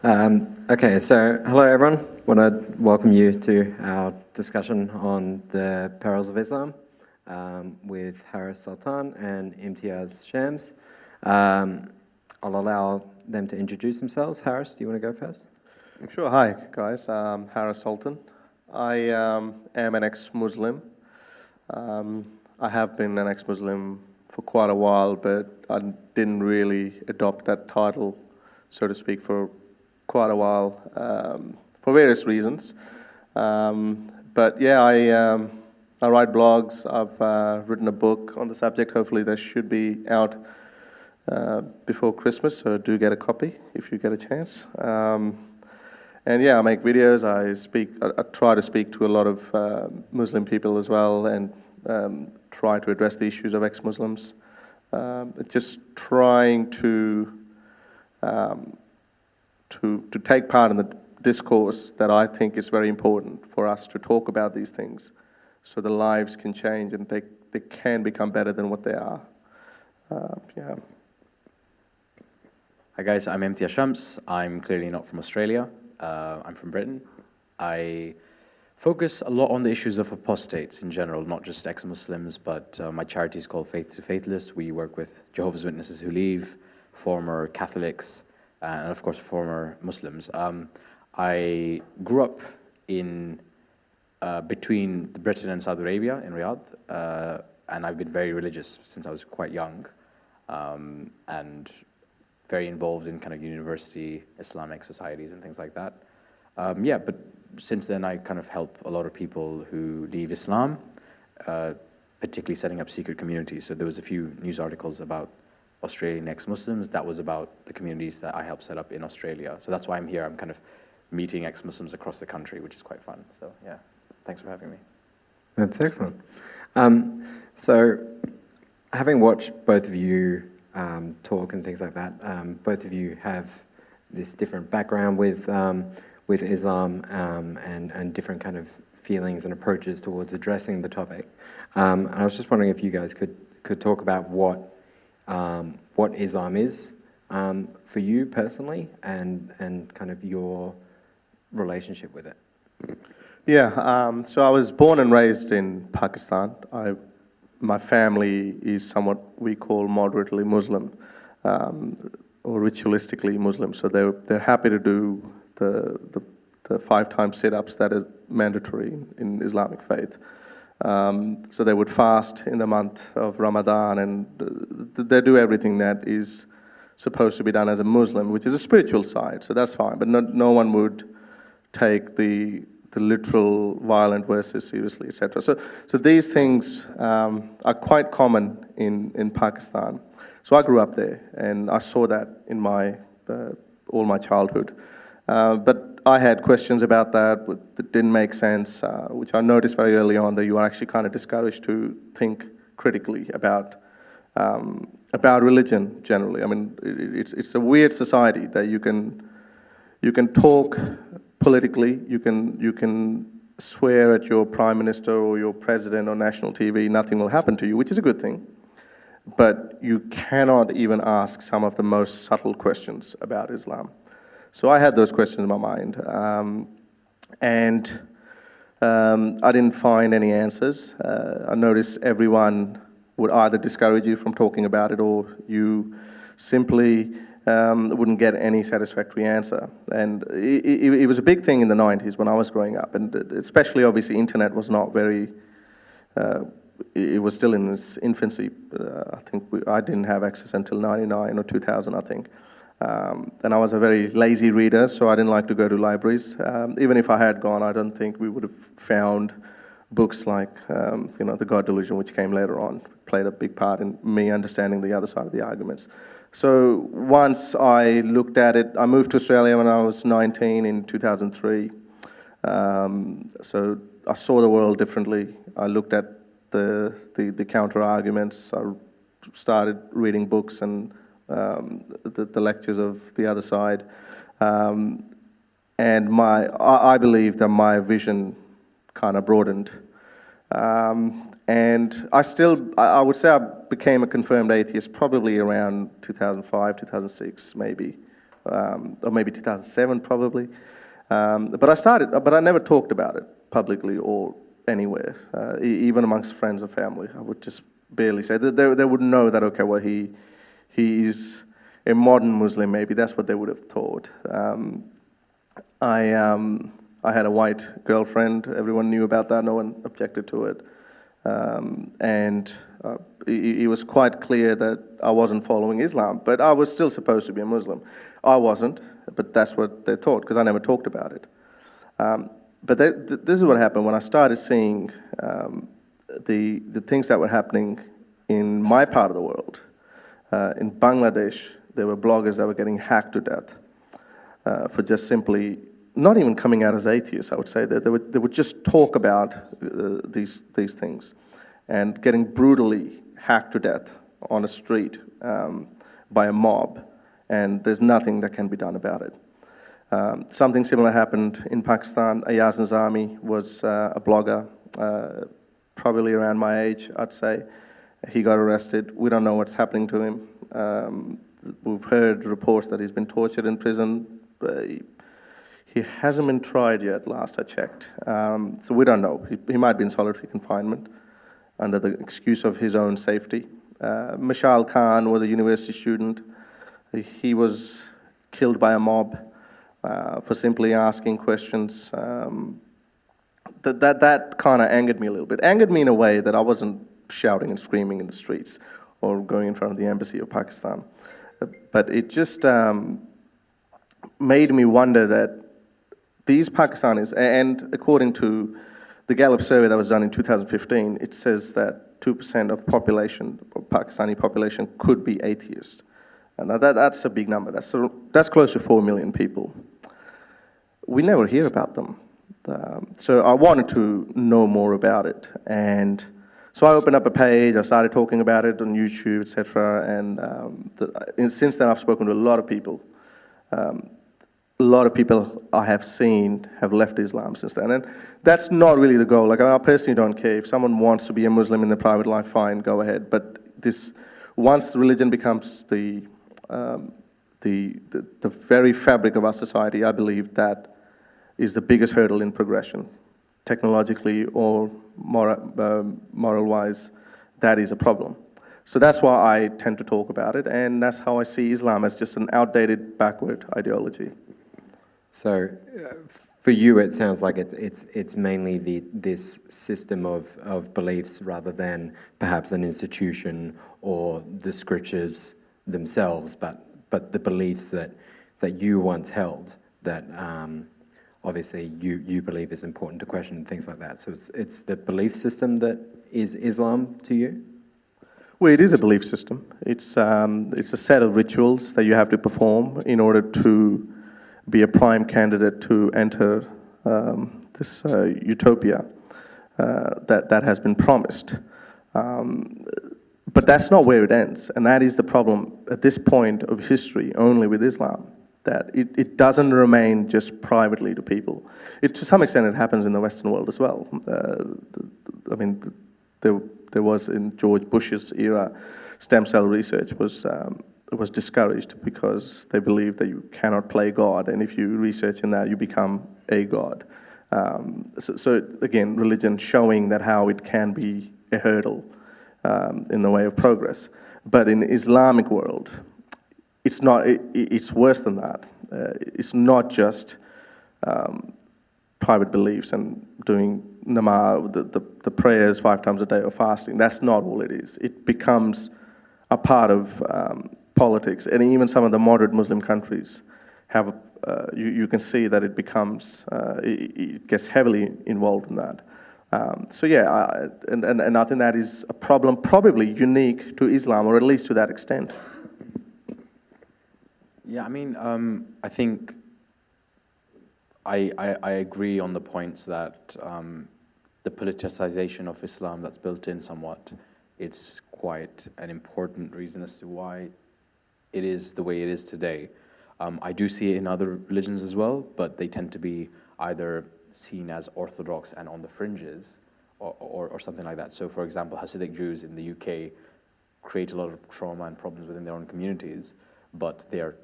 Okay, so hello everyone. Want to welcome you to our discussion on the Perils of Islam with Sultan and Imtiaz Shams. I'll allow them to introduce themselves. Harris, do you want to go first? Sure. Hi, guys. I'm Sultan. I am an ex-Muslim. I have been an ex-Muslim for quite a while, but I didn't really adopt that title, so to speak, for quite a while, for various reasons. But yeah, I write blogs. I've written a book on the subject. Hopefully that should be out before Christmas, so do get a copy if you get a chance. And yeah, I make videos. I try to speak to a lot of Muslim people as well, and try to address the issues of ex-Muslims. Just trying to take part in the discourse that I think is very important for us to talk about these things, so the lives can change and they can become better than what they are. Yeah. Hi guys, I'm Imtiaz Shams. I'm clearly not from Australia. I'm from Britain. I focus a lot on the issues of apostates in general, not just ex-Muslims, but my charity is called Faithless. We work with Jehovah's Witnesses who leave, former Catholics, and of course former Muslims. I grew up in between Britain and Saudi Arabia in Riyadh, and I've been very religious since I was quite young, and very involved in kind of university Islamic societies and things like that. Yeah, but since then I kind of help a lot of people who leave Islam, particularly setting up secret communities. So there was a few news articles about Australian ex-Muslims. That was about the communities that I helped set up in Australia. So that's why I'm here. I'm kind of meeting ex-Muslims across the country, which is quite fun. So yeah, thanks for having me. That's excellent. So having watched both of you talk and things like that, both of you have this different background with Islam and different kind of feelings and approaches towards addressing the topic. And I was just wondering if you guys could talk about what Islam is for you personally, and kind of your relationship with it. Yeah. So I was born and raised in Pakistan. My family is somewhat we call moderately Muslim, or ritualistically Muslim. So they're happy to do the 5 times sit-ups that is mandatory in Islamic faith. So they would fast in the month of Ramadan, and they do everything that is supposed to be done as a Muslim, which is a spiritual side. So that's fine, but no one would take the literal violent verses seriously, etc. So these things are quite common in Pakistan. So I grew up there, and I saw that in all my childhood. But I had questions about that didn't make sense, which I noticed very early on, that you are actually kind of discouraged to think critically about religion generally. I mean, it's a weird society that you can talk politically, you can swear at your prime minister or your president on national TV, nothing will happen to you, which is a good thing. But you cannot even ask some of the most subtle questions about Islam. So I had those questions in my mind, and I didn't find any answers. I noticed everyone would either discourage you from talking about it, or you simply wouldn't get any satisfactory answer. And it was a big thing in the 90s when I was growing up, and especially obviously internet was not very, it was still in its infancy. I think I didn't have access until 99 or 2000, I think. And I was a very lazy reader, so I didn't like to go to libraries. Even if I had gone, I don't think we would have found books like, The God Delusion, which came later on, played a big part in me understanding the other side of the arguments. So once I looked at it, I moved to Australia when I was 19 in 2003. So I saw the world differently. I looked at the counter arguments. I started reading books and the lectures of the other side, and I believe that my vision kind of broadened, and I would say I became a confirmed atheist probably around 2005, 2006 maybe, or maybe 2007 probably. But I never talked about it publicly or anywhere, even amongst friends or family. I would just barely say that they would know that, okay, well, he is a modern Muslim, maybe that's what they would have thought. I had a white girlfriend, everyone knew about that, no one objected to it. And it was quite clear that I wasn't following Islam, but I was still supposed to be a Muslim. I wasn't, but that's what they thought, because I never talked about it. But this is what happened when I started seeing the things that were happening in my part of the world. In Bangladesh, there were bloggers that were getting hacked to death for just simply not even coming out as atheists, I would say. They would just talk about these things and getting brutally hacked to death on a street by a mob, and there's nothing that can be done about it. Something similar happened in Pakistan. Imtiaz Shams was a blogger, probably around my age, I'd say. He got arrested. We don't know what's happening to him. We've heard reports that he's been tortured in prison. He hasn't been tried yet, last I checked. So we don't know. He might be in solitary confinement under the excuse of his own safety. Mashal Khan was a university student. He was killed by a mob for simply asking questions. That kind of angered me a little bit. Angered me in a way that I wasn't shouting and screaming in the streets or going in front of the embassy of Pakistan. But it just made me wonder that these Pakistanis, and according to the Gallup survey that was done in 2015, it says that 2% of Pakistani population could be atheist. And that's a big number. That's close to 4 million people. We never hear about them. So I wanted to know more about it. And so I opened up a page, I started talking about it on YouTube, etc. And since then I've spoken to a lot of people. A lot of people I have seen have left Islam since then. And that's not really the goal. Like, I personally don't care. If someone wants to be a Muslim in their private life, fine, go ahead. But once religion becomes the very fabric of our society, I believe that is the biggest hurdle in progression. Technologically or moral-wise, that is a problem. So that's why I tend to talk about it, and that's how I see Islam, as just an outdated, backward ideology. So, for you, it sounds like it's mainly this system of beliefs rather than perhaps an institution or the scriptures themselves, but the beliefs that you once held that obviously you believe is important to question and things like that. So it's the belief system that is Islam to you? Well, it is a belief system. It's a set of rituals that you have to perform in order to be a prime candidate to enter this utopia that has been promised. But that's not where it ends, and that is the problem at this point of history only with Islam, that it doesn't remain just privately to people. To some extent it happens in the Western world as well. I mean, there was in George Bush's era, stem cell research was discouraged because they believed that you cannot play God, and if you research in that, you become a God. So again, religion showing that how it can be a hurdle in the way of progress. But in the Islamic world, it's not. It's worse than that. It's not just private beliefs and doing namaz, the prayers 5 times a day, or fasting. That's not all it is. It becomes a part of politics, and even some of the moderate Muslim countries have. You can see that it becomes. It gets heavily involved in that. So yeah, and I think that is a problem probably unique to Islam, or at least to that extent. Yeah, I mean, I think I agree on the points that the politicization of Islam that's built in somewhat, it's quite an important reason as to why it is the way it is today. I do see it in other religions as well, but they tend to be either seen as orthodox and on the fringes, or something like that. So, for example, Hasidic Jews in the UK create a lot of trauma and problems within their own communities, but they're,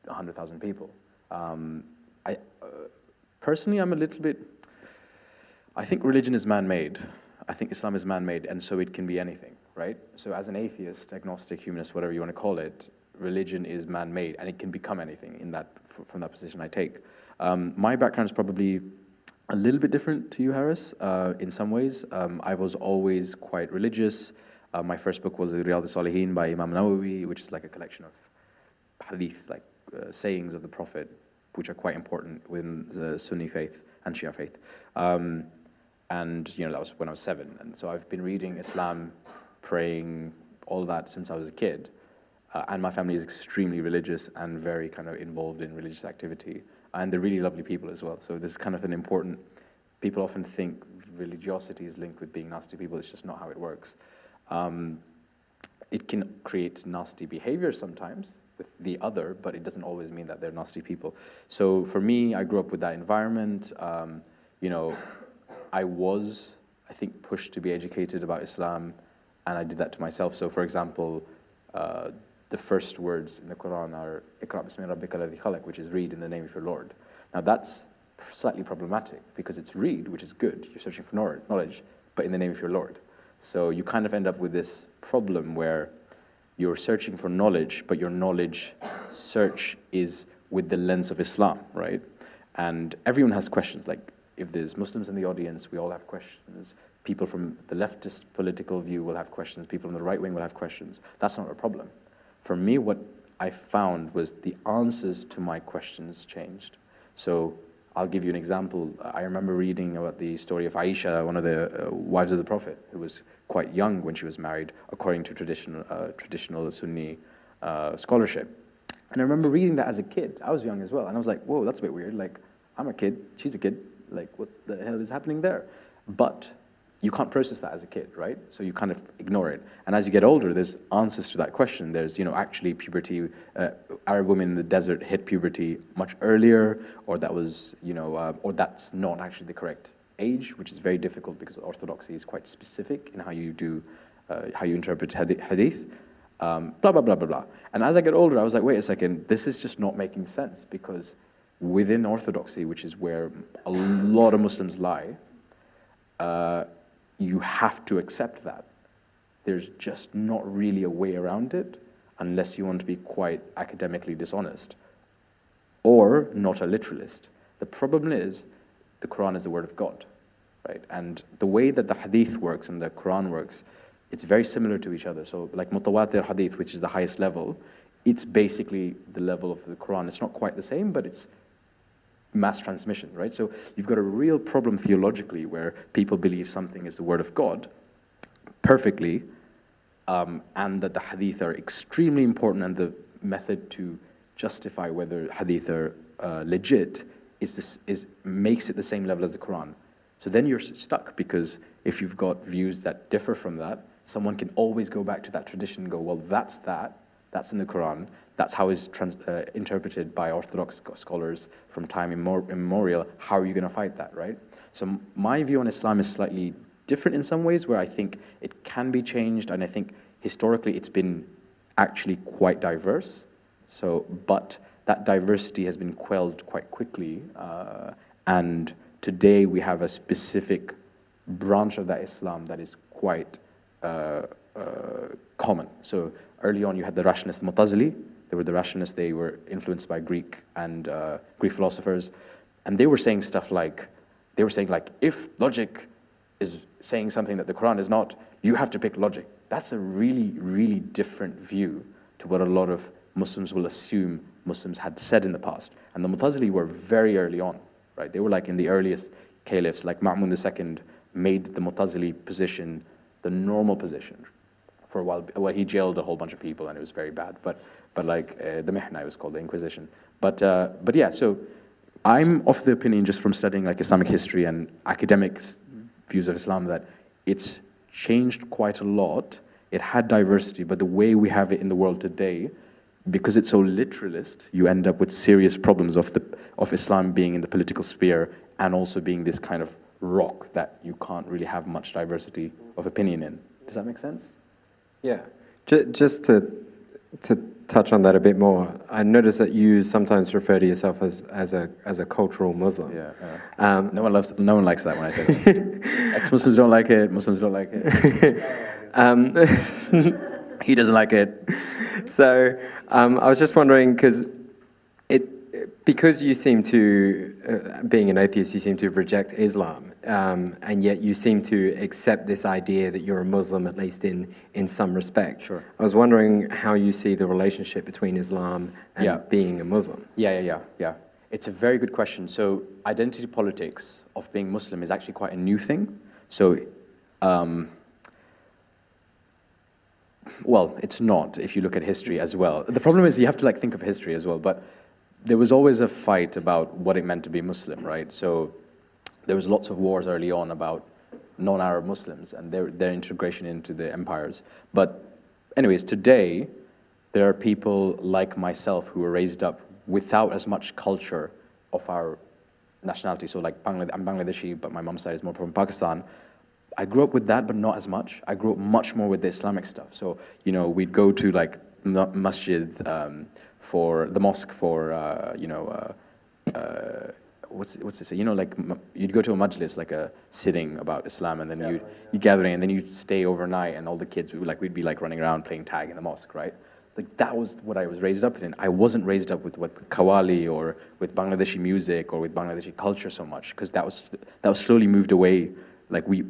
100,000 people. I personally, I'm a little bit. I think religion is man-made. I think Islam is man-made, and so it can be anything, right? So as an atheist, agnostic, humanist, whatever you want to call it, religion is man-made, and it can become anything in that, from that position I take. My background is probably a little bit different to you, Harris, in some ways. I was always quite religious. My first book was Riyadh al-Salihin by Imam Nawawi, which is like a collection of hadith, like sayings of the Prophet, which are quite important within the Sunni faith and Shia faith. And that was when I was 7, and so I've been reading Islam, praying, all that since I was a kid. And my family is extremely religious and very kind of involved in religious activity, and they're really lovely people as well. So this is kind of an important. People often think religiosity is linked with being nasty people. It's just not how it works. It can create nasty behavior sometimes with the other, but it doesn't always mean that they're nasty people. So for me, I grew up with that environment. I was, I think, pushed to be educated about Islam, and I did that to myself. So, for example, the first words in the Quran are "Iqra bismi rabbika alladhi khalaq," which is read in the name of your Lord. Now, that's slightly problematic because it's read, which is good. You're searching for knowledge, but in the name of your Lord. So you kind of end up with this problem where you're searching for knowledge, but your knowledge search is with the lens of Islam, right? And everyone has questions. Like, if there's Muslims in the audience, we all have questions. People from the leftist political view will have questions. People on the right wing will have questions. That's not a problem. For me, what I found was the answers to my questions changed. So I'll give you an example. I remember reading about the story of Aisha, one of the wives of the Prophet, who was quite young when she was married, according to traditional Sunni scholarship. And I remember reading that as a kid. I was young as well. And I was like, whoa, that's a bit weird. Like, I'm a kid, she's a kid. Like, what the hell is happening there? But you can't process that as a kid, right? So you kind of ignore it. And as you get older, there's answers to that question. There's, actually puberty, Arab women in the desert hit puberty much earlier, or that was, or that's not actually the correct age, which is very difficult because orthodoxy is quite specific in how you do, how you interpret hadith, blah, blah, blah, blah, blah. And as I get older, I was like, wait a second, this is just not making sense, because within orthodoxy, which is where a lot of Muslims lie, you have to accept that. There's just not really a way around it unless you want to be quite academically dishonest or not a literalist. The problem is the Quran is the word of God, right? And the way that the hadith works and the Quran works, it's very similar to each other. So like mutawatir hadith, which is the highest level, it's basically the level of the Quran. It's not quite the same, but it's mass transmission, right? So you've got a real problem theologically where people believe something is the word of God perfectly, and that the hadith are extremely important, and the method to justify whether hadith are legit makes it the same level as the Quran. So then you're stuck, because if you've got views that differ from that, someone can always go back to that tradition and go, well, that's in the Quran, that's how it's interpreted by Orthodox scholars from time immemorial. How are you going to fight that, right? So my view on Islam is slightly different in some ways, where I think it can be changed, and I think historically it's been actually quite diverse. So, but that diversity has been quelled quite quickly, and today we have a specific branch of that Islam that is quite common. So early on you had the rationalists, the Mu'tazili. They were the rationalists. They were influenced by Greek philosophers, and they were saying stuff like, if logic is saying something that the Quran is not, you have to pick logic. That's a really, really different view to what a lot of Muslims will assume Muslims had said in the past. And the Mu'tazili were very early on, right? They were like in the earliest caliphs, like Ma'mun II made the Mu'tazili position the normal position for a while. Well, he jailed a whole bunch of people, and it was very bad. But like the Mihna, it was called the Inquisition. But yeah, so I'm of the opinion, just from studying like Islamic history and academic views of Islam, that it's changed quite a lot. It had diversity, but the way we have it in the world today, because it's so literalist, you end up with serious problems of Islam being in the political sphere and also being this kind of rock that you can't really have much diversity of opinion in. Does that make sense? Yeah. Just to touch on that a bit more. I noticed that you sometimes refer to yourself as a cultural Muslim. Yeah. No one likes that when I say that. Ex-Muslims don't like it. Muslims don't like it. He doesn't like it. So I was just wondering, because you seem to, being an atheist, you seem to reject Islam, and yet you seem to accept this idea that you're a Muslim, at least in some respect. Sure. I was wondering how you see the relationship between Islam and being a Muslim. Yeah. It's a very good question. So identity politics of being Muslim is actually quite a new thing. So, well, it's not if you look at history as well. The problem is you have to think of history as well, but there was always a fight about what it meant to be Muslim, right? So there was lots of wars early on about non-Arab Muslims and their integration into the empires. But anyways, today, there are people like myself who were raised up without as much culture of our nationality. So I'm Bangladeshi, but my mom's side is more from Pakistan. I grew up with that, but not as much. I grew up much more with the Islamic stuff. So, we'd go to masjid, for the mosque for, what's it say? You'd go to a majlis, like a sitting about Islam, and then you gathering, and then you'd stay overnight, and all the kids, we'd be running around playing tag in the mosque, right? That was what I was raised up in. I wasn't raised up with Qawwali or with Bangladeshi music or with Bangladeshi culture so much, because that was slowly moved away. The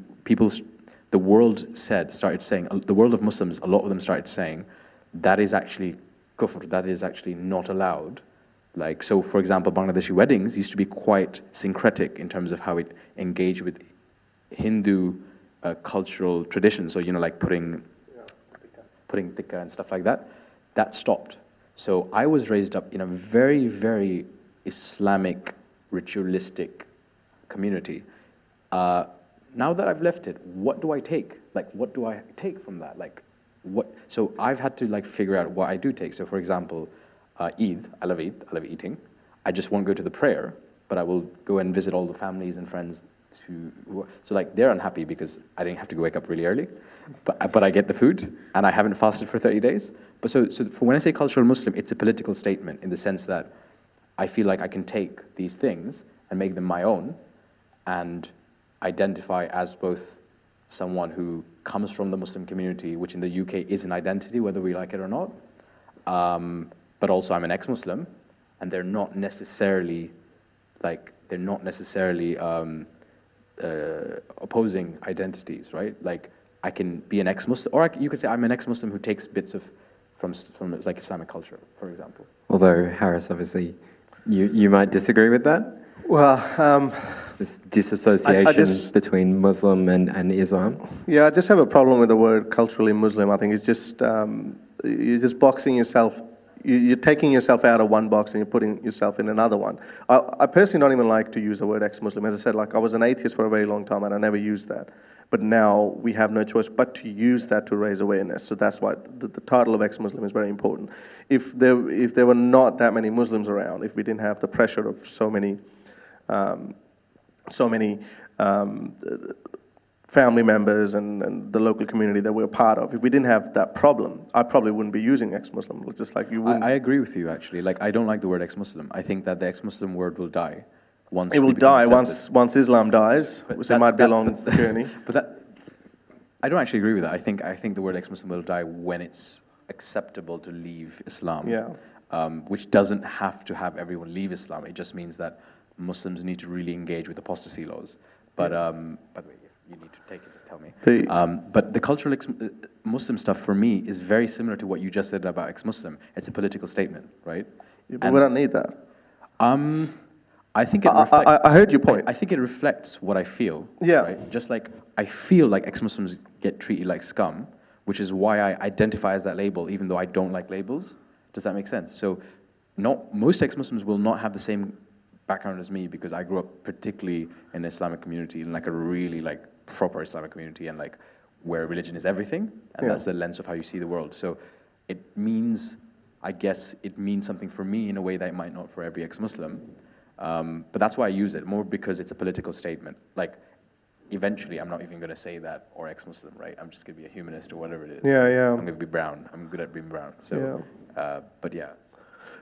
world started saying, the world of Muslims, a lot of them started saying, that is actually kufr, that is actually not allowed. So for example, Bangladeshi weddings used to be quite syncretic in terms of how it engaged with Hindu cultural traditions. So, putting tikka and stuff like that. That stopped. So I was raised up in a very, very Islamic, ritualistic community. Now that I've left it, what do I take? What do I take from that? So I've had to figure out what I do take. So for example, Eid, I love eating. I just won't go to the prayer, but I will go and visit all the families and friends they're unhappy because I didn't have to wake up really early, but I get the food and I haven't fasted for 30 days. But so for when I say cultural Muslim, it's a political statement in the sense that I feel like I can take these things and make them my own and identify as both someone who comes from the Muslim community, which in the UK is an identity, whether we like it or not. But also I'm an ex-Muslim, and they're not necessarily opposing identities, right? I can be an ex-Muslim, or you could say I'm an ex-Muslim who takes bits from Islamic culture, for example. Although Harris, obviously, you might disagree with that. Well, this disassociation between Muslim and Islam. Yeah, I just have a problem with the word culturally Muslim. I think it's just you're just boxing yourself. You're taking yourself out of one box and you're putting yourself in another one. I personally don't even like to use the word ex-Muslim. As I said, I was an atheist for a very long time and I never used that. But now we have no choice but to use that to raise awareness. So that's why the title of ex-Muslim is very important. If there were not that many Muslims around, if we didn't have the pressure of so many family members and the local community that we're a part of, if we didn't have that problem, I probably wouldn't be using ex-Muslim, just like you wouldn't. I agree with you, actually. I don't like the word ex-Muslim. I think that the ex-Muslim word will die. It will die once Islam dies, which it might be a long journey. But I don't actually agree with that. I think the word ex-Muslim will die when it's acceptable to leave Islam. Yeah. Which doesn't have to have everyone leave Islam. It just means that Muslims need to really engage with apostasy laws. But by the way, if you need to take it, just tell me. But the cultural Muslim stuff for me is very similar to what you just said about ex-Muslim. It's a political statement, right? Yeah, but we don't need that. I think it reflects. I heard your point. I think it reflects what I feel. Yeah. Right? Just like I feel like ex-Muslims get treated like scum, which is why I identify as that label, even though I don't like labels. Does that make sense? So, most ex-Muslims will not have the same background as me because I grew up particularly in an Islamic community, in a really proper Islamic community, and where religion is everything, and that's the lens of how you see the world. So, it means, I guess, it means something for me in a way that it might not for every ex-Muslim. But that's why I use it, more because it's a political statement. Eventually, I'm not even going to say that, or ex-Muslim, right? I'm just going to be a humanist or whatever it is. Yeah. I'm going to be brown. I'm good at being brown. So, But yeah.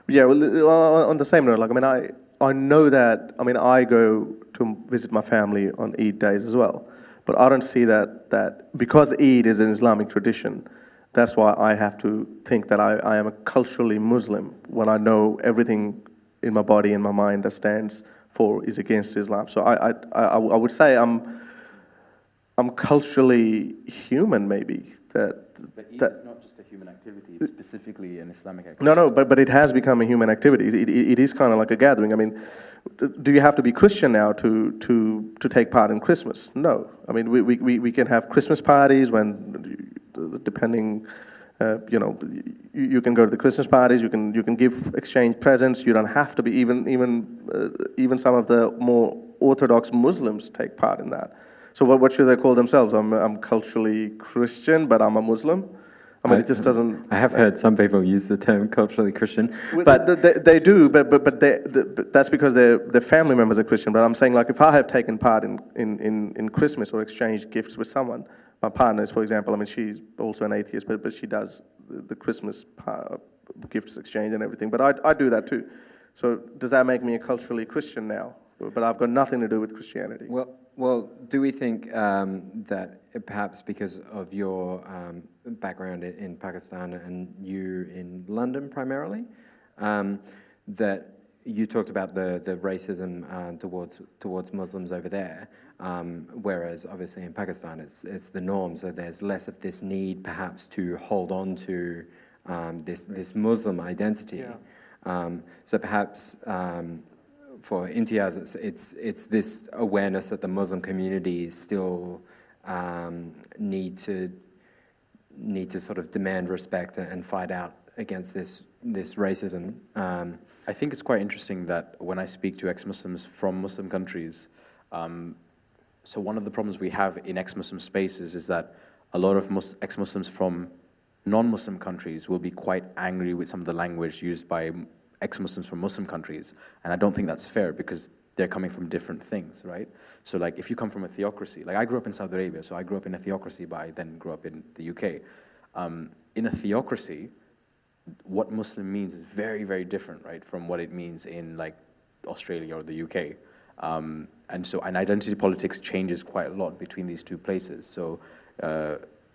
Yeah, well, on the same note, like, I mean, I know that, I mean, I go to visit my family on Eid days as well, but I don't see that because Eid is an Islamic tradition, that's why I have to think that I am a culturally Muslim when I know everything in my body and my mind that stands for is against Islam. So I would say I'm culturally human, maybe. But Eid is not just a human activity, it's specifically an Islamic activity. No, but it has become a human activity. It is kind of like a gathering. I mean, do you have to be Christian now to take part in Christmas? No. I mean, we can have Christmas parties when, depending, you can go to the Christmas parties. You can exchange presents. You don't have to be even some of the more Orthodox Muslims take part in that. So what should they call themselves? I'm culturally Christian, but I'm a Muslim. I mean, it just doesn't. I have heard some people use the term culturally Christian, but they do. But that's because their family members are Christian. But I'm saying, like, if I have taken part in Christmas or exchanged gifts with someone, my partner is, for example, I mean, she's also an atheist, but she does the Christmas gifts exchange and everything. But I do that too. So does that make me a culturally Christian now? But I've got nothing to do with Christianity. Well, do we think that perhaps because of your background in Pakistan and you in London primarily, that you talked about the racism towards Muslims over there, whereas obviously in Pakistan it's the norm, so there's less of this need perhaps to hold on to this Muslim identity. Yeah. So perhaps for Imtiaz, it's this awareness that the Muslim community still need to sort of demand respect and fight out against this racism. I think it's quite interesting that when I speak to ex-Muslims from Muslim countries, so one of the problems we have in ex-Muslim spaces is that a lot of ex-Muslims from non-Muslim countries will be quite angry with some of the language used by ex-Muslims from Muslim countries, and I don't think that's fair because they're coming from different things, right? So like if you come from a theocracy, like I grew up in Saudi Arabia, so I grew up in a theocracy, but I then grew up in the UK. In a theocracy, what Muslim means is very, very different, right, from what it means in like Australia or the UK. And identity politics changes quite a lot between these two places. So,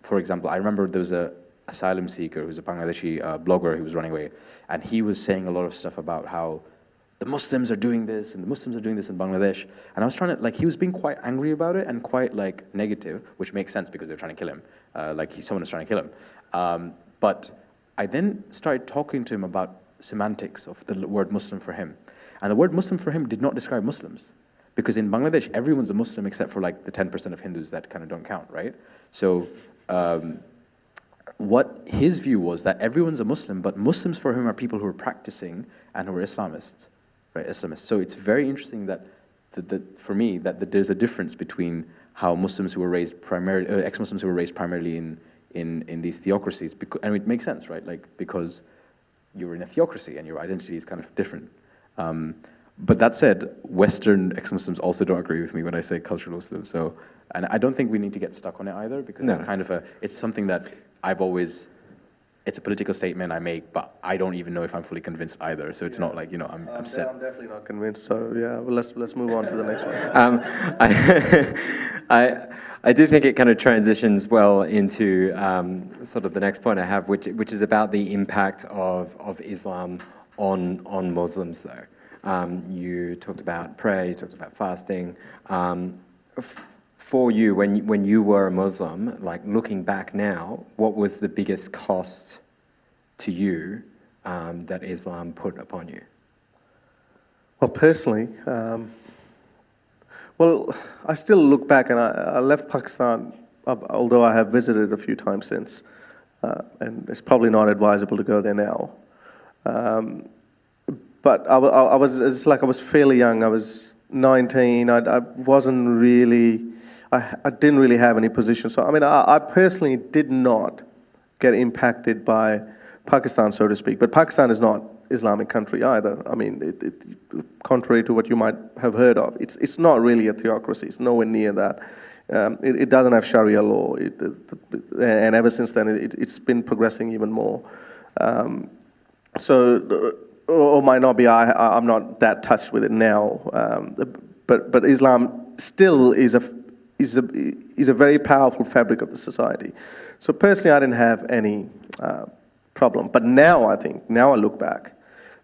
for example, I remember there was a asylum seeker who's a Bangladeshi blogger who was running away, and he was saying a lot of stuff about how the Muslims are doing this and the Muslims are doing this in Bangladesh, and I was trying to, like, he was being quite angry about it and quite like negative, which makes sense because they're trying to kill him, someone is trying to kill him. But I then started talking to him about semantics of the word Muslim for him, and the word Muslim for him did not describe Muslims, because in Bangladesh everyone's a Muslim except for like the 10% of Hindus that kind of don't count, right? So what his view was that everyone's a Muslim, but Muslims for him are people who are practicing and who are Islamists, right? Islamists. So it's very interesting that, for me, that there's a difference between how Muslims who were raised primarily, ex-Muslims who were raised primarily in these theocracies, and it makes sense, right? Like, because you're in a theocracy and your identity is kind of different. But that said, Western ex-Muslims also don't agree with me when I say cultural Muslim. So, and I don't think we need to get stuck on it either, because it's kind of it's something that it's a political statement I make, but I don't even know if I'm fully convinced either. So it's not like, I'm set. I'm definitely not convinced. So yeah, well, let's move on to the next one. I do think it kind of transitions well into sort of the next point I have, which is about the impact of Islam on Muslims, though. You talked about prayer, you talked about fasting. For you, when you were a Muslim, like looking back now, what was the biggest cost to you that Islam put upon you? Well, personally, I still look back, and I left Pakistan, although I have visited a few times since, and it's probably not advisable to go there now. But it's like I was fairly young. I was 19. I wasn't really. I didn't really have any position. So, I mean, I personally did not get impacted by Pakistan, so to speak. But Pakistan is not Islamic country either. I mean, contrary to what you might have heard of, it's not really a theocracy. It's nowhere near that. It doesn't have Sharia law. And ever since then, it's been progressing even more. so, or might not be. I'm not that touched with it now, but Islam still is a very powerful fabric of the society. So personally, I didn't have any problem. But now I look back,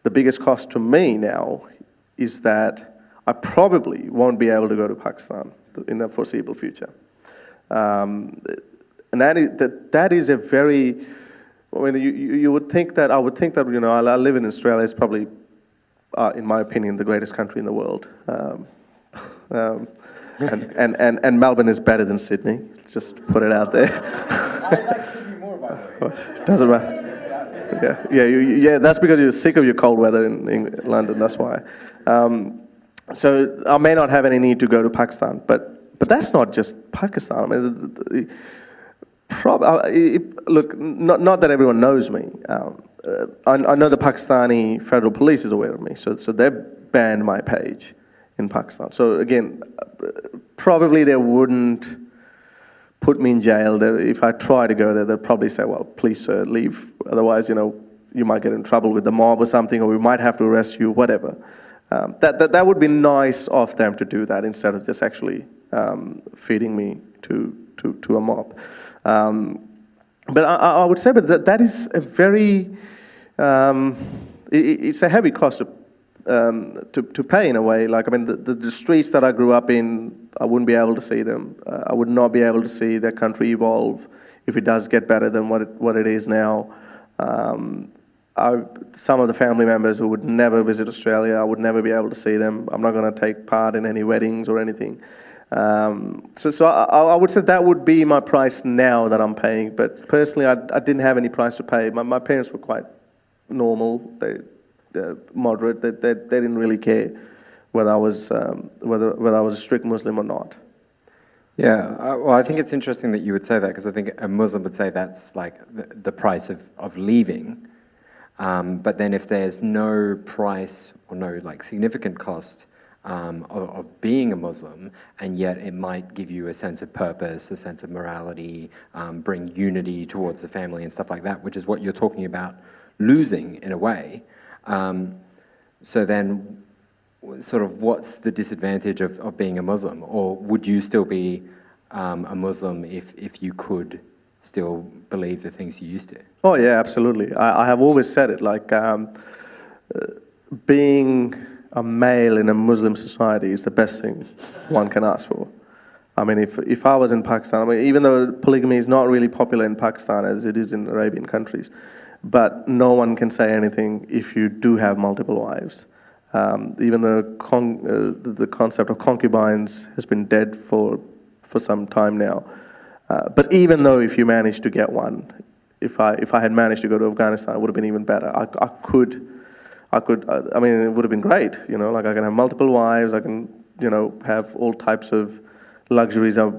the biggest cost to me now is that I probably won't be able to go to Pakistan in the foreseeable future. And that is a very, I mean, you would think that, I would think that, you know, I live in Australia, it's probably, in my opinion, the greatest country in the world. And Melbourne is better than Sydney, just put it out there. I like Sydney more, by the way. Doesn't matter. Yeah, that's because you're sick of your cold weather in London, that's why. So I may not have any need to go to Pakistan, but that's not just Pakistan. I mean, look, not that everyone knows me. I know the Pakistani Federal Police is aware of me, so they've banned my page in Pakistan. So again, probably they wouldn't put me in jail. If I try to go there, they'd probably say, well, please, sir, leave. Otherwise, you know, you might get in trouble with the mob or something, or we might have to arrest you, whatever. That would be nice of them to do that instead of just actually feeding me to a mob. But I would say that is a very, it's a heavy cost to pay in a way. Like, I mean, the streets that I grew up in, I wouldn't be able to see them. I would not be able to see their country evolve if it does get better than what it is now. Some of the family members who would never visit Australia, I would never be able to see them. I'm not going to take part in any weddings or anything. So I would say that would be my price now that I'm paying. But personally, I didn't have any price to pay. My parents were quite normal. They're moderate. They didn't really care whether I was a strict Muslim or not. Yeah, well, I think it's interesting that you would say that, because I think a Muslim would say that's like the price of leaving. But then if there's no price or no like significant cost of being a Muslim, and yet it might give you a sense of purpose, a sense of morality, bring unity towards the family and stuff like that, which is what you're talking about losing in a way. So then sort of what's the disadvantage of being a Muslim? Or would you still be a Muslim if you could still believe the things you used to? Oh yeah, absolutely. I have always said it, like being a male in a Muslim society is the best thing one can ask for. I mean, if I was in Pakistan, I mean, even though polygamy is not really popular in Pakistan as it is in Arabian countries, but no one can say anything if you do have multiple wives. Even the concept of concubines has been dead for some time now. But even though if you manage to get one, if I had managed to go to Afghanistan, it would have been even better. I mean, it would have been great, you know, like I can have multiple wives, I can, you know, have all types of luxuries a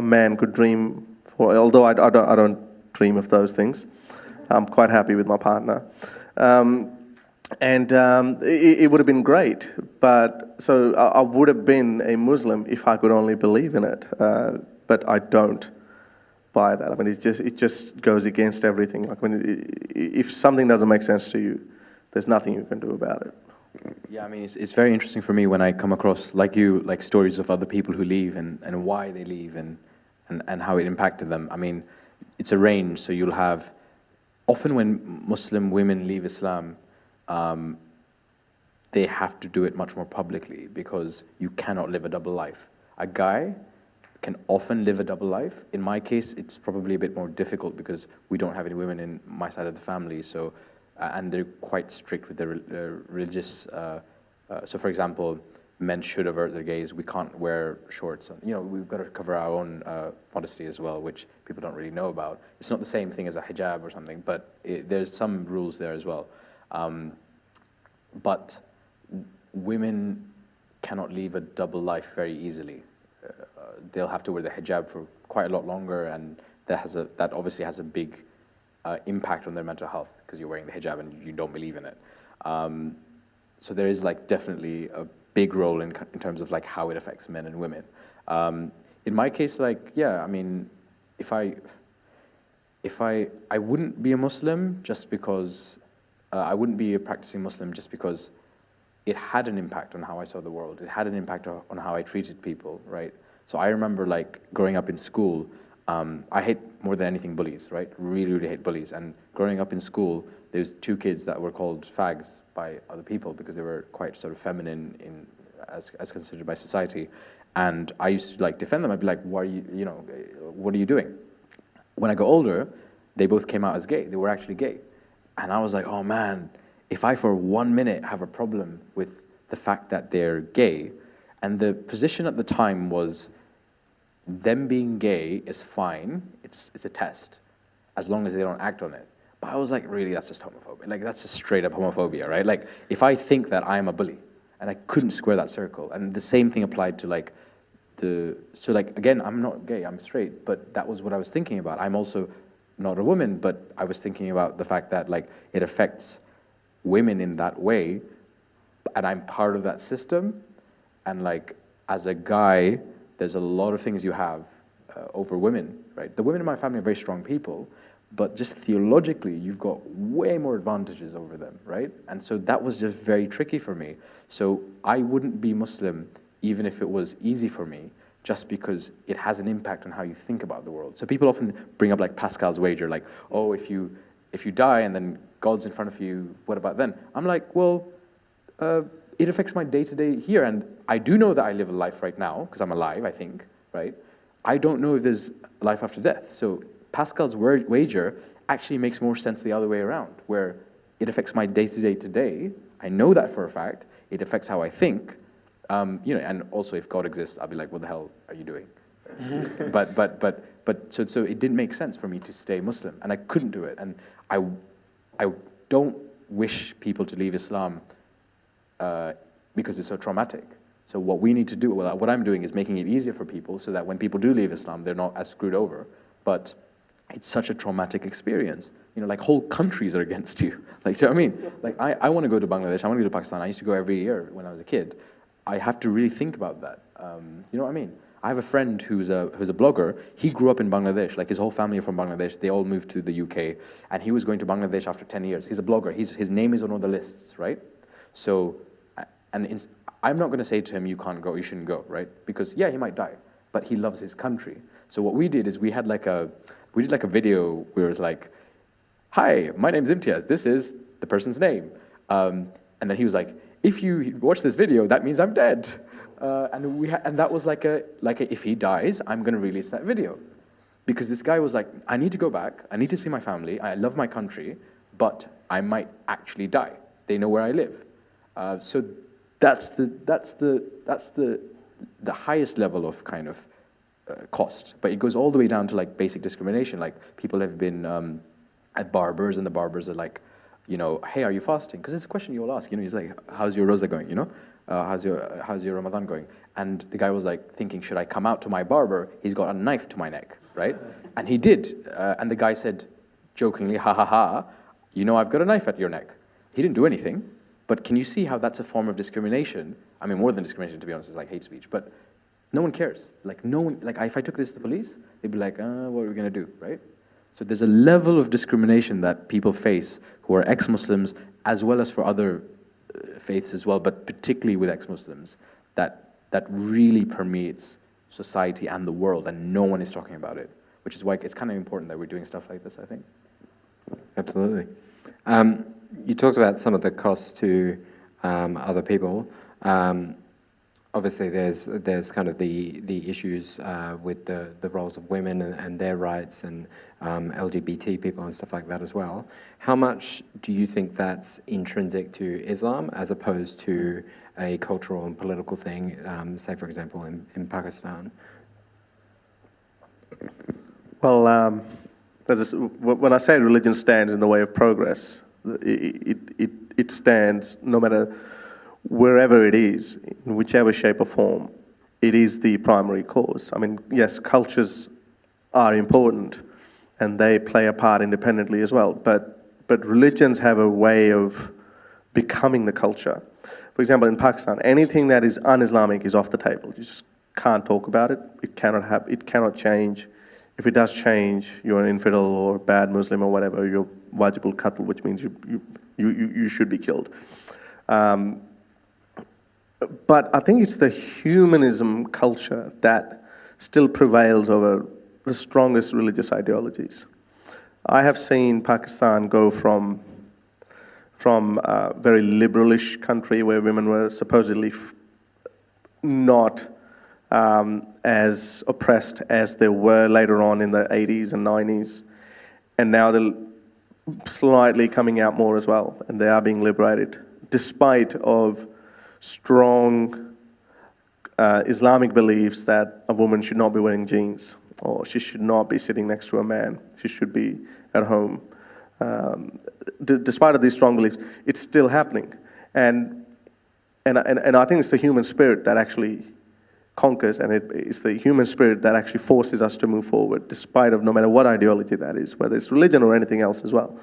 man could dream for, although I don't dream of those things. I'm quite happy with my partner. It would have been great, but so I would have been a Muslim if I could only believe in it, but I don't buy that. I mean, it just goes against everything. Like if something doesn't make sense to you, there's nothing you can do about it. Yeah, I mean, it's very interesting for me when I come across, like you, like stories of other people who leave and why they leave and how it impacted them. I mean, it's a range, so you'll have, often when Muslim women leave Islam, they have to do it much more publicly because you cannot live a double life. A guy can often live a double life. In my case, it's probably a bit more difficult because we don't have any women in my side of the family, so and they're quite strict with their religious. So, for example, men should avert their gaze. We can't wear shorts. You know, we've got to cover our own modesty as well, which people don't really know about. It's not the same thing as a hijab or something, but there's some rules there as well. But women cannot leave a double life very easily. They'll have to wear the hijab for quite a lot longer, and that obviously has a big impact on their mental health because you're wearing the hijab and you don't believe in it. So there is like definitely a big role in terms of like how it affects men and women. In my case, like, yeah, I mean, if I wouldn't be a Muslim just because, I wouldn't be a practicing Muslim just because it had an impact on how I saw the world. It had an impact on how I treated people, right? So I remember like growing up in school, I hate more than anything bullies, right? Really, really hate bullies. And growing up in school, there's 2 kids that were called fags by other people because they were quite sort of feminine as considered by society. And I used to like defend them. I'd be like, why are you, what are you doing? When I got older, they both came out as gay. They were actually gay. And I was like, oh man, if I for 1 minute have a problem with the fact that they're gay, and the position at the time was them being gay is fine, it's a test, as long as they don't act on it. But I was like, really, that's just homophobia. Like, that's just straight up homophobia, right? Like, if I think that I am a bully, and I couldn't square that circle, and the same thing applied to like so like, again, I'm not gay, I'm straight, but that was what I was thinking about. I'm also not a woman, but I was thinking about the fact that like it affects women in that way, and I'm part of that system, and like, as a guy, there's a lot of things you have over women, right? The women in my family are very strong people, but just theologically, you've got way more advantages over them, right? And so that was just very tricky for me. So I wouldn't be Muslim even if it was easy for me, just because it has an impact on how you think about the world. So people often bring up like Pascal's wager, like, oh, if you die and then God's in front of you, what about then? I'm like, well, it affects my day-to-day here, and I do know that I live a life right now, because I'm alive, I think, right? I don't know if there's life after death. So Pascal's wager actually makes more sense the other way around, where it affects my day-to-day today. I know that for a fact. It affects how I think. And also if God exists, I'll be like, what the hell are you doing? So it didn't make sense for me to stay Muslim, and I couldn't do it. And I don't wish people to leave Islam because it's so traumatic. So what we need to do, well, what I'm doing is making it easier for people so that when people do leave Islam, they're not as screwed over. But it's such a traumatic experience. Like whole countries are against you. Like, do you know what I mean? Like, I want to go to Bangladesh, I want to go to Pakistan. I used to go every year when I was a kid. I have to really think about that. You know what I mean? I have a friend who's a blogger. He grew up in Bangladesh. Like, his whole family are from Bangladesh. They all moved to the UK. And he was going to Bangladesh after 10 years. He's a blogger. His name is on all the lists, right? So, I'm not going to say to him, you can't go, you shouldn't go, right? Because, yeah, he might die. But he loves his country. So what we did is we did like a video where it was like, hi, my name's Imtiaz. This is the person's name. And then he was like, if you watch this video, that means I'm dead. And that was like a if he dies, I'm going to release that video. Because this guy was like, I need to go back. I need to see my family. I love my country, but I might actually die. They know where I live. So that's the highest level of kind of cost. But it goes all the way down to like basic discrimination. Like, people have been at barbers, and the barbers are like, hey, are you fasting? Because it's a question you all ask. He's like, how's your rosa going? How's your Ramadan going? And the guy was like thinking, should I come out to my barber? He's got a knife to my neck, right? And he did. And the guy said, jokingly, ha ha ha, I've got a knife at your neck. He didn't do anything. But can you see how that's a form of discrimination? I mean, more than discrimination, to be honest, it's like hate speech. But no one cares. Like, no one, like, if I took this to the police, they'd be like, what are we going to do, right? So there's a level of discrimination that people face who are ex-Muslims, as well as for other faiths as well, but particularly with ex-Muslims, that really permeates society and the world, and no one is talking about it, which is why it's kind of important that we're doing stuff like this, I think. Absolutely. You talked about some of the costs to other people. Obviously, there's kind of the issues with the roles of women and their rights, and LGBT people and stuff like that as well. How much do you think that's intrinsic to Islam as opposed to a cultural and political thing, say, for example, in Pakistan? Well, when I say religion stands in the way of progress, it stands no matter wherever it is, in whichever shape or form. It is the primary cause. I mean, yes, cultures are important, and they play a part independently as well, but religions have a way of becoming the culture. For example, in Pakistan, anything that is un-Islamic is off the table. You just can't talk about it. It cannot change. if it does change, you're an infidel or a bad Muslim or whatever, you're wajibul qatl, which means you should be killed. But I think it's the humanism culture that still prevails over the strongest religious ideologies. I have seen Pakistan go from a very liberalish country where women were supposedly not as oppressed as they were later on in the 80s and 90s, and now they're slightly coming out more as well, and they are being liberated, despite of strong Islamic beliefs that a woman should not be wearing jeans, or she should not be sitting next to a man, she should be at home. Despite of these strong beliefs, it's still happening. And I think it's the human spirit that actually conquers, and it's the human spirit that actually forces us to move forward, despite of no matter what ideology that is, whether it's religion or anything else as well.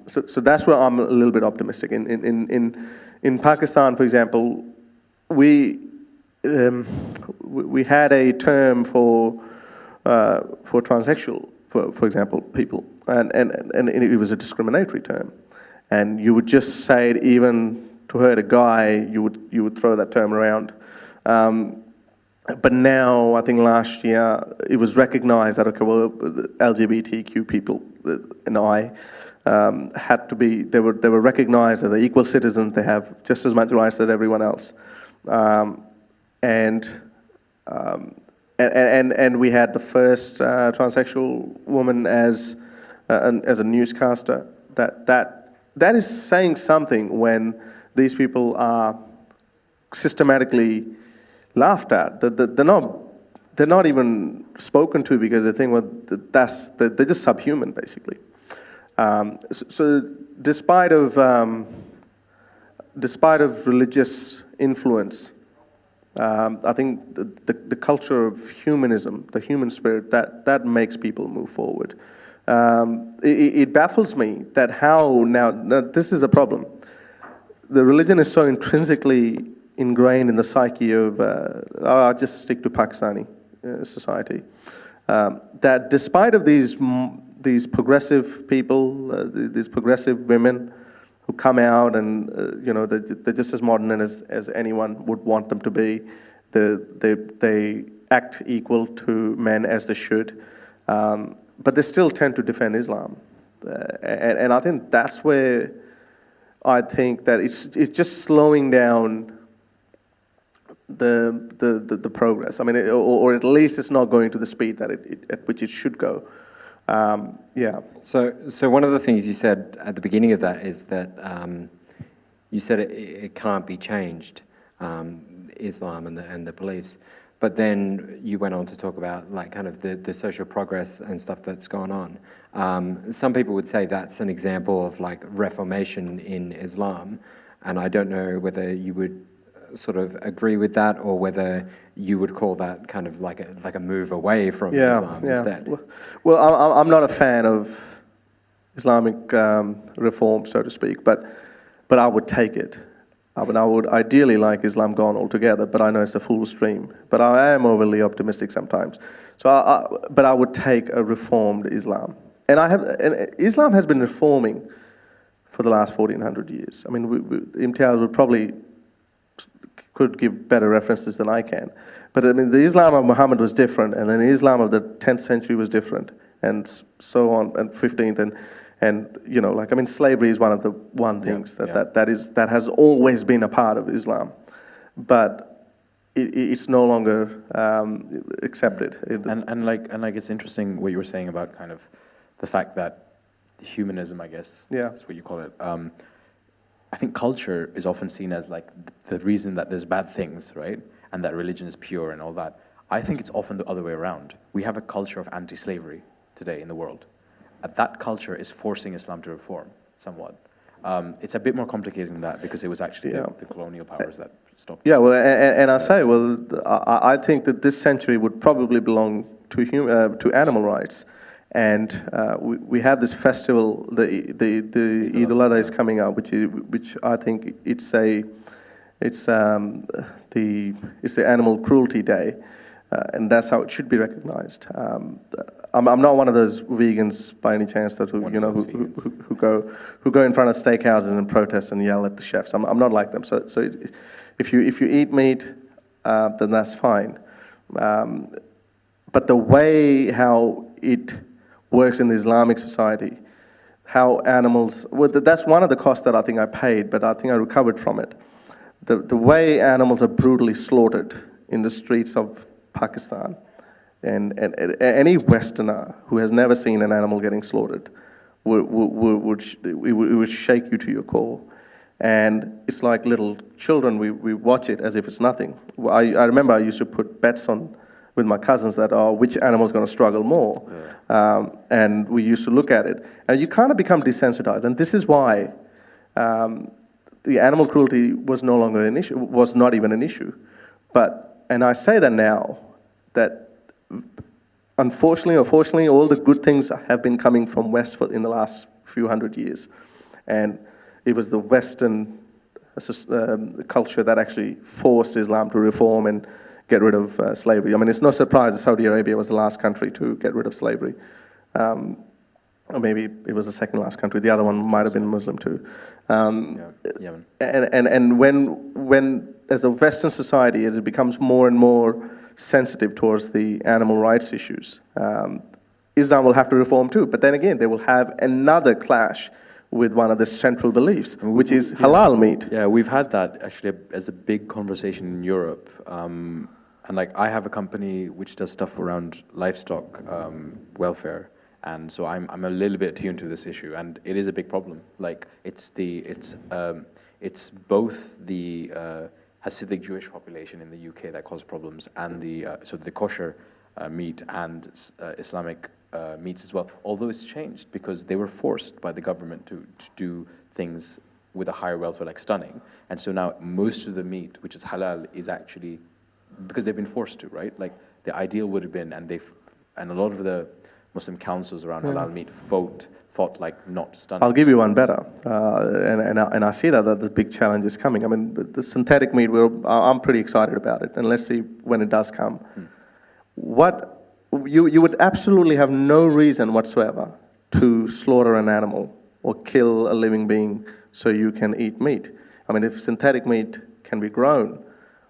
So that's where I'm a little bit optimistic. In Pakistan, for example, we had a term for transsexual, for example, people, and it was a discriminatory term, and you would just say it even to hurt a guy, you would throw that term around. But now, I think last year, it was recognized that, okay, well, LGBTQ people and I had to be, they were recognized as equal citizens, they have just as much rights as everyone else. And we had the first transsexual woman as a newscaster. That is saying something when these people are systematically laughed at. They're not even spoken to because they think, well, they're just subhuman, basically. So despite of religious influence, I think the culture of humanism, the human spirit, that makes people move forward. It baffles me that how now this is the problem. The religion is so intrinsically ingrained in the psyche of, I'll just stick to Pakistani society, that despite of these progressive people, these progressive women who come out and they're just as modern as anyone would want them to be. They act equal to men as they should, but they still tend to defend Islam, and I think that's where I think that it's just slowing down the progress. I mean, or at least it's not going to the speed that at which it should go. Yeah. So one of the things you said at the beginning of that is that you said it can't be changed, Islam and the beliefs, but then you went on to talk about like kind of the social progress and stuff that's gone on. Some people would say that's an example of like reformation in Islam, and I don't know whether you would sort of agree with that, or whether you would call that kind of like a move away from Islam instead. Well, I'm not a fan of Islamic reform, so to speak, but I would take it. I would ideally like Islam gone altogether, but I know it's a fool's dream. But I am overly optimistic sometimes. So, but I would take a reformed Islam, and Islam has been reforming for the last 1400 years. I mean, Imtiaz would probably could give better references than I can. But I mean, the Islam of Muhammad was different, and then the Islam of the 10th century was different, and so on, and 15th, and slavery is one of the things that has always been a part of Islam, but it's no longer accepted. And it's interesting what you were saying about kind of the fact that humanism, I guess, that's what you call it. I think culture is often seen as like the reason that there's bad things, right? And that religion is pure and all that. I think it's often the other way around. We have a culture of anti-slavery today in the world. That culture is forcing Islam to reform somewhat. It's a bit more complicated than that because it was actually the colonial powers that stopped. Yeah, well, and I say, well, I think that this century would probably belong to animal rights. And we have this festival, the Eid al-Adha is coming up, which I think it's the Animal Cruelty Day, and that's how it should be recognized. I'm not one of those vegans by any chance that who go in front of steakhouses and protest and yell at the chefs. I'm not like them. So if you eat meat, then that's fine. But the way how it works in the Islamic society, how animals, well, that's one of the costs that I think I paid, but I think I recovered from it. The way animals are brutally slaughtered in the streets of Pakistan, and any Westerner who has never seen an animal getting slaughtered would shake you to your core. And it's like little children, we watch it as if it's nothing. I remember I used to put bets on with my cousins that, which animal's going to struggle more? Yeah. And we used to look at it. And you kind of become desensitized. And this is why the animal cruelty was no longer an issue, was not even an issue. And I say that now, that unfortunately or fortunately, all the good things have been coming from West in the last few hundred years. And it was the Western culture that actually forced Islam to reform and get rid of slavery. I mean, it's no surprise that Saudi Arabia was the last country to get rid of slavery. Or maybe it was the second last country. The other one might have been Muslim too. Yemen. And when as a Western society, as it becomes more and more sensitive towards the animal rights issues, Islam will have to reform too. But then again, they will have another clash with one of the central beliefs, which is halal meat. Yeah, we've had that actually as a big conversation in Europe. And like, I have a company which does stuff around livestock welfare, and so I'm a little bit attuned to this issue, and it is a big problem. Like, it's both the Hasidic Jewish population in the UK that cause problems, and the kosher meat and Islamic meats as well. Although it's changed because they were forced by the government to do things with a higher welfare, like stunning, and so now most of the meat, which is halal, is actually because they've been forced to, right? Like, the ideal would have been, and a lot of the Muslim councils around halal meat fought like not stunning. I'll give you one better, and I see that the big challenge is coming. I mean, the synthetic meat, I'm pretty excited about it, and let's see when it does come. What you would absolutely have no reason whatsoever to slaughter an animal or kill a living being so you can eat meat. I mean, if synthetic meat can be grown,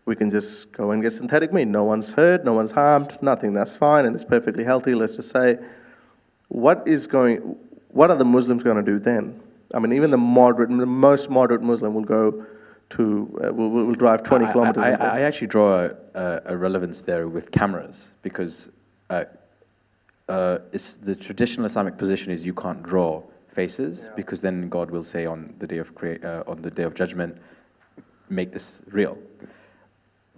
we can just go and get synthetic meat. No one's hurt, no one's harmed, nothing. That's fine, and it's perfectly healthy. Let's just say, what are the Muslims going to do then? I mean, even the most moderate Muslim will go to, will drive 20 kilometers. I actually draw a relevance there with cameras, because it's the traditional Islamic position is you can't draw faces, because then God will say on the day of judgment, make this real.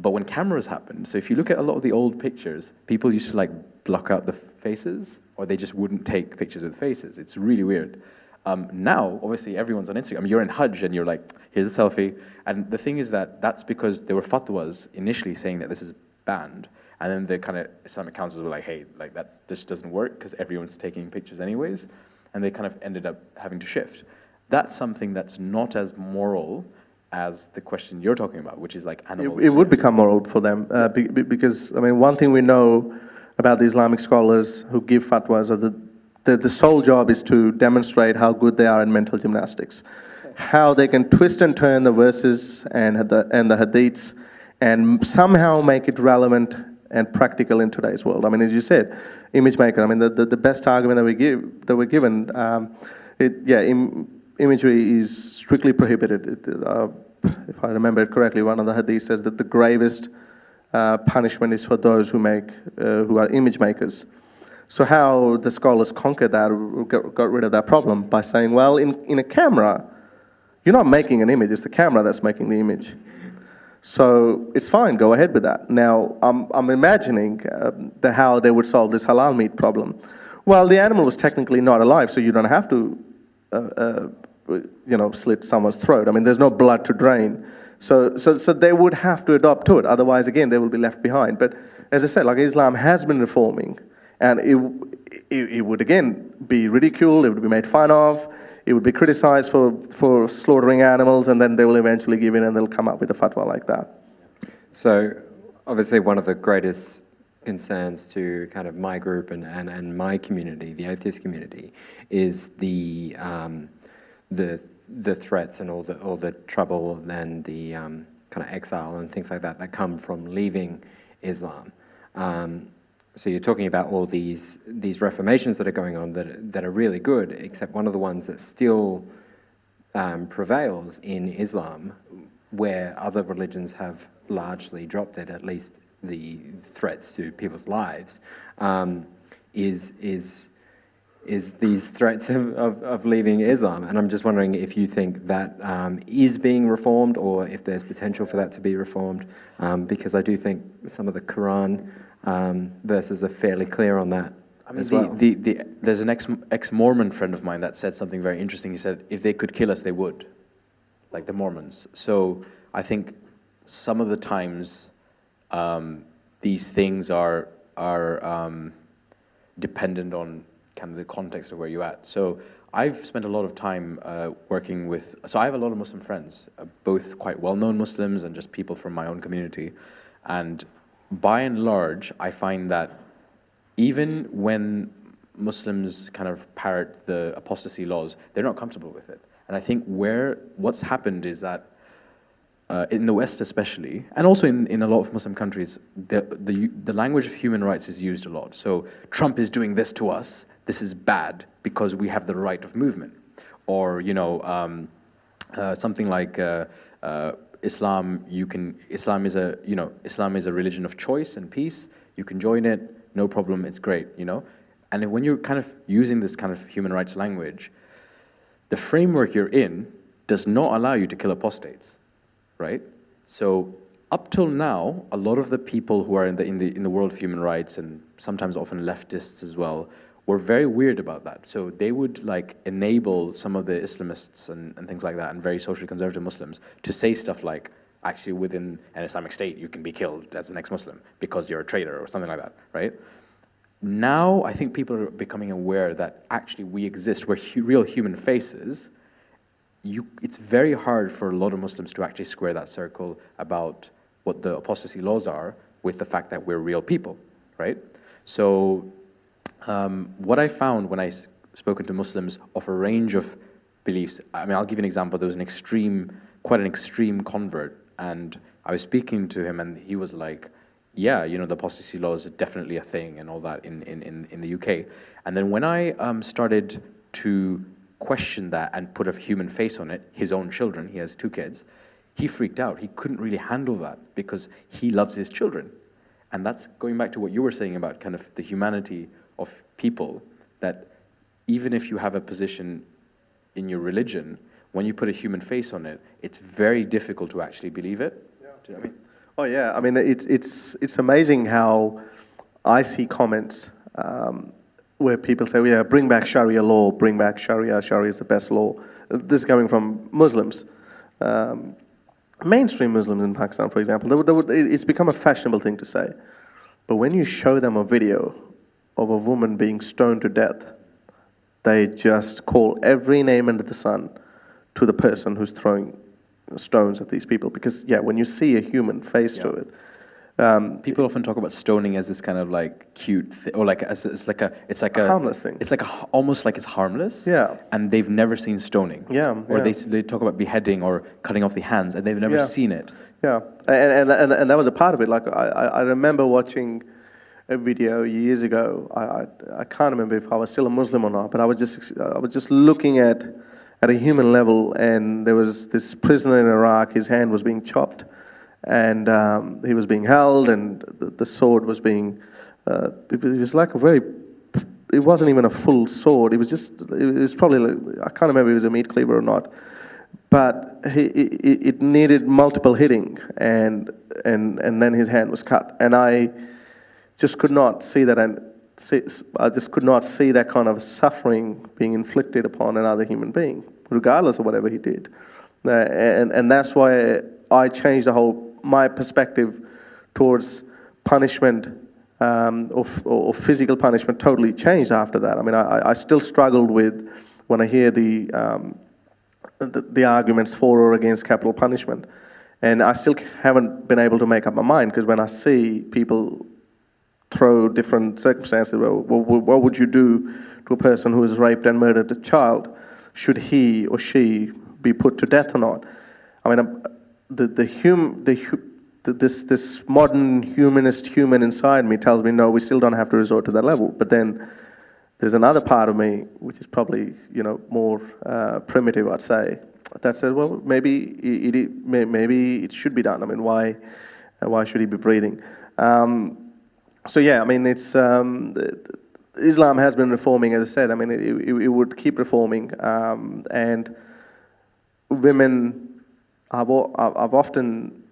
But when cameras happened, so if you look at a lot of the old pictures, people used to like block out the faces, or they just wouldn't take pictures with faces. It's really weird. Now, obviously, everyone's on Instagram. You're in Hajj, and you're like, here's a selfie. And the thing is that's because there were fatwas initially saying that this is banned, and then the kind of Islamic councils were like, hey, like this doesn't work because everyone's taking pictures anyways, and they kind of ended up having to shift. That's something that's not as moral as the question you're talking about, which is like animals. It would become moral for them, because, I mean, one thing we know about the Islamic scholars who give fatwas are the sole job is to demonstrate how good they are in mental gymnastics, how they can twist and turn the verses and the hadiths and somehow make it relevant and practical in today's world. I mean, as you said, image maker, I mean, the best argument that we're given, imagery is strictly prohibited. If I remember it correctly, one of the hadiths says that the gravest punishment is for those who are image makers. So how the scholars conquered that, or got rid of that problem, by saying, well, in a camera, you're not making an image, it's the camera that's making the image. So it's fine, go ahead with that. Now, I'm imagining how they would solve this halal meat problem. Well, the animal was technically not alive, so you don't have to slit someone's throat. I mean, there's no blood to drain. So they would have to adopt to it. Otherwise, again, they will be left behind. But as I said, like, Islam has been reforming, and it would, again, be ridiculed, it would be made fun of, it would be criticized for slaughtering animals, and then they will eventually give in and they'll come up with a fatwa like that. So, obviously, one of the greatest concerns to kind of my group and my community, the atheist community, is the threats and all the trouble and the kind of exile and things like that that come from leaving Islam. So you're talking about all these reformations that are going on that are really good, except one of the ones that still prevails in Islam, where other religions have largely dropped it, at least the threats to people's lives, is these threats of leaving Islam. And I'm just wondering if you think that is being reformed, or if there's potential for that to be reformed, because I do think some of the Quran verses are fairly clear on that. I mean, as well. There's an ex-Mormon friend of mine that said something very interesting. He said, if they could kill us, they would, like the Mormons. So I think some of the times these things are dependent on kind of the context of where you're at. So I've spent a lot of time working with, so I have a lot of Muslim friends, both quite well-known Muslims and just people from my own community. And by and large, I find that even when Muslims kind of parrot the apostasy laws, they're not comfortable with it. And I think what's happened is that in the West especially, and also in a lot of Muslim countries, the language of human rights is used a lot. So Trump is doing this to us, this is bad because we have the right of movement. Or, you know, something like Islam is a religion of choice and peace. You can join it, no problem, it's great, you know? And when you're kind of using this kind of human rights language, the framework you're in does not allow you to kill apostates, right? So up till now, a lot of the people who are in the world of human rights, and sometimes often leftists as well, were very weird about that. So they would like enable some of the Islamists and things like that, and very socially conservative Muslims, to say stuff like, actually within an Islamic state, you can be killed as an ex-Muslim because you're a traitor or something like that, right? Now, I think people are becoming aware that actually we exist, we're real human faces. It's very hard for a lot of Muslims to actually square that circle about what the apostasy laws are with the fact that we're real people, right? So what I found when I spoken to Muslims of a range of beliefs, I mean, I'll give you an example. There was quite an extreme convert, and I was speaking to him, and he was like, yeah, you know, the apostasy law is definitely a thing and all that in the UK. And then when I started to question that and put a human face on it, his own children, he has 2 kids, he freaked out. He couldn't really handle that because he loves his children. And that's going back to what you were saying about kind of the humanity of people, that even if you have a position in your religion, when you put a human face on it, it's very difficult to actually believe it. Yeah. Do you know what I mean? Oh yeah, I mean it's amazing how I see comments where people say, well, yeah, bring back Sharia law, bring back Sharia, Sharia is the best law. This is coming from Muslims. Mainstream Muslims in Pakistan, for example, it's become a fashionable thing to say. But when you show them a video of a woman being stoned to death, they just call every name under the sun to the person who's throwing stones at these people. Because, yeah, when you see a human face to it, people often talk about stoning as this kind of like cute thing, or like it's like a harmless thing. It's like almost like it's harmless. Yeah. And they've never seen stoning. Yeah. Or they talk about beheading or cutting off the hands, and they've never seen it. Yeah. And that was a part of it. Like I remember watching a video years ago. I can't remember if I was still a Muslim or not, but I was just looking at a human level, and there was this prisoner in Iraq. His hand was being chopped, and he was being held, and the sword was being. It was like it wasn't even a full sword. It was probably I can't remember if it was a meat cleaver or not, but it needed multiple hitting, and then his hand was cut, and I just could not see that, I just could not see that kind of suffering being inflicted upon another human being, regardless of whatever he did. And that's why I changed my perspective towards punishment or physical punishment totally changed after that. I mean, I still struggled with when I hear the arguments for or against capital punishment. And I still haven't been able to make up my mind, because when I see people throw different circumstances. Well, what would you do to a person who has raped and murdered a child? Should he or she be put to death or not? I mean, this modern humanist human inside me tells me, no, we still don't have to resort to that level. But then there's another part of me, which is probably, more primitive, I'd say, that says, well, maybe it should be done. I mean, why should he be breathing? So yeah, I mean, it's Islam has been reforming, as I said. I mean, it would keep reforming, and women. I've often.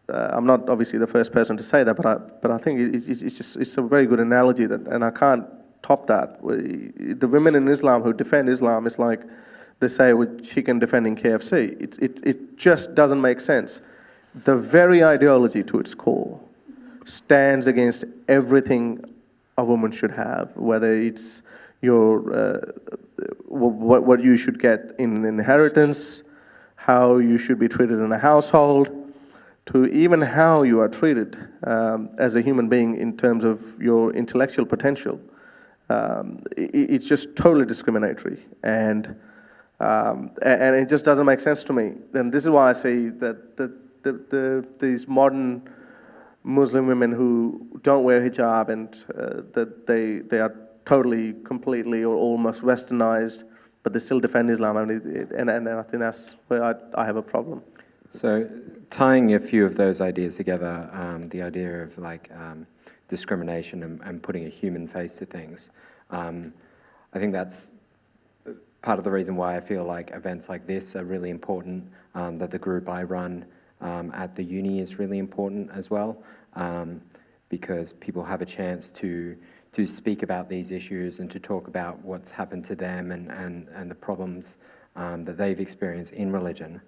I'm not obviously the first person to say that, but I think it's a very good analogy and I can't top that. The women in Islam who defend Islam is like they say with chicken defending KFC. It just doesn't make sense. The very ideology to its core stands against everything a woman should have, whether it's your what you should get in inheritance, how you should be treated in a household, to even how you are treated as a human being in terms of your intellectual potential. It's just totally discriminatory, and it just doesn't make sense to me. And this is why I say that these modern Muslim women who don't wear hijab and that they are totally, completely, or almost westernized, but they still defend Islam. I mean, and I think that's where I have a problem. So, tying a few of those ideas together, the idea of like discrimination and putting a human face to things, I think that's part of the reason why I feel like events like this are really important, that the group I run at the uni is really important as well, because people have a chance to speak about these issues and to talk about what's happened to them and the problems that they've experienced in religion.